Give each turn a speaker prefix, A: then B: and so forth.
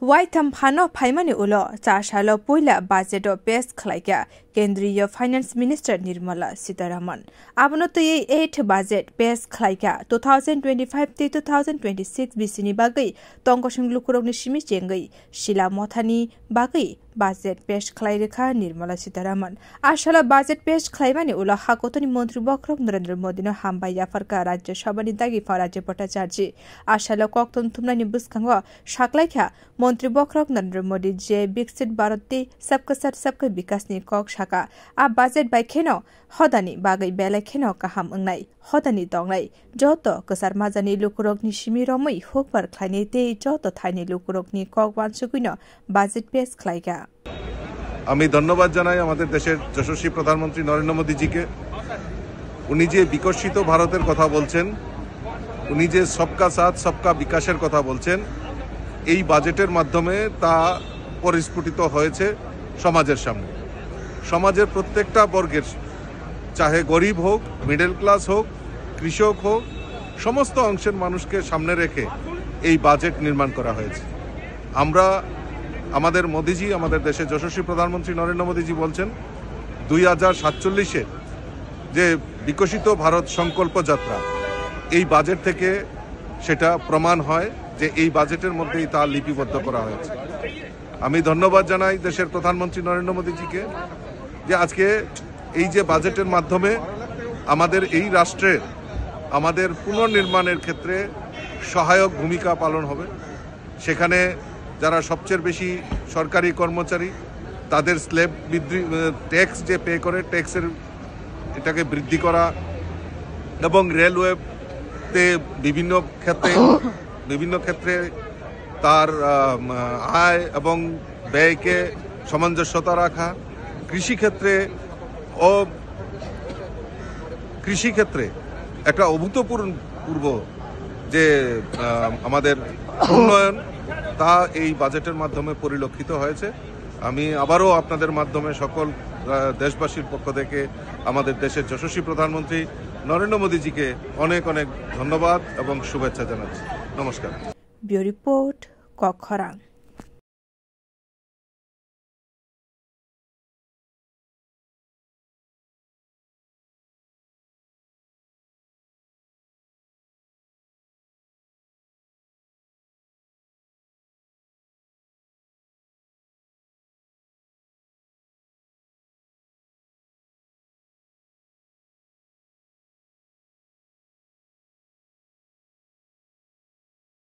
A: वाइथाम फानो फाइमानि उलो चारसालो पहिला बाजेट पेश खलाइका केन्द्रीय फाइनेंस मिनिस्टर निर्मला सीतारमण आबनो तो ये 8 बाजेट पेश खलाइका 2025 ते 2026 बिसिनी बागै तंगसिं लुकुरगनि सिमि चेंगै शिला मथानी बागै बाजेट पेश खलाइरेखा निर्मला सीतारमण आशाला बाजेट पेश खलाइमानि उलो हाकोतनि मन्त्री बक्रम नरेन्द्र मोदीनो हामबाय याफरका राज्य सभानि दागी फराजे भट्टाचार्य आशाला कक्तन थुमनानि बुस्कांगो साकलाइखा मन्त्री बक्रम नरेन्द्र मोदी जे विकसित भारतते सबका साथ सबका विकासनि कक शाखा आ बाजेट बाइखेनो हदानि बागै बेलाखेनो काहाम अंगनाय हदानि दंनाय जत कसार माजानि लुकुरगनि सिमि रमै होकबार खलाइने ते जत थाइनि लुकुरगनि कक वानसुकुइनो बाजेट पेश खलाइगा
B: আমি ধন্যবাদ জানাই আমাদের দেশের যশস্বী প্রধানমন্ত্রী নরেন্দ্র মোদীজিকে। উনি যে বিকশিত ভারতের কথা বলছেন, উনি যে সবকা সাথ সবকা বিকাশের কথা বলছেন, এই বাজেটের মাধ্যমে তা পরিস্ফুটিত হয়েছে সমাজের সামনে। সমাজের প্রত্যেকটা বর্গের, চাহে গরিব হোক, মিডল ক্লাস হোক, কৃষক হোক, সমস্ত অংশের মানুষকে সামনে রেখে এই বাজেট নির্মাণ করা হয়েছে। আমরা আমাদের মোদিজি, আমাদের দেশের যশস্বী প্রধানমন্ত্রী নরেন্দ্র মোদীজি বলছেন 2047-এ যে বিকশিত ভারত সংকল্প যাত্রা, এই বাজেট থেকে সেটা প্রমাণ হয় যে এই বাজেটের মধ্যেই তা লিপিবদ্ধ করা হয়েছে। আমি ধন্যবাদ জানাই দেশের প্রধানমন্ত্রী নরেন্দ্র মোদীজিকে যে আজকে এই যে বাজেটের মাধ্যমে আমাদের এই রাষ্ট্রের আমাদের পুনর্নির্মাণের ক্ষেত্রে সহায়ক ভূমিকা পালন হবে। সেখানে যারা সবচেয়ে বেশি সরকারি কর্মচারী তাদের স্ল্যাব বৃদ্ধি, ট্যাক্স যে পে করে ট্যাক্সের এটাকে বৃদ্ধি করা এবং রেলওয়েতে বিভিন্ন ক্ষেত্রে তার আয় এবং ব্যয়কে সামঞ্জস্যতা রাখা, কৃষিক্ষেত্রে একটা অভূতপূর্ব যে আমাদের উন্নয়ন তা এই বাজেটের মাধ্যমে পরিলক্ষিত হয়েছে। আমি আবারও আপনাদের মাধ্যমে সকল দেশবাসীর পক্ষ থেকে আমাদের দেশের যশস্বী প্রধানমন্ত্রী নরেন্দ্র মোদীজিকে অনেক অনেক ধন্যবাদ এবং শুভেচ্ছা জানাচ্ছি। নমস্কার।
A: Bureau report কখরাং।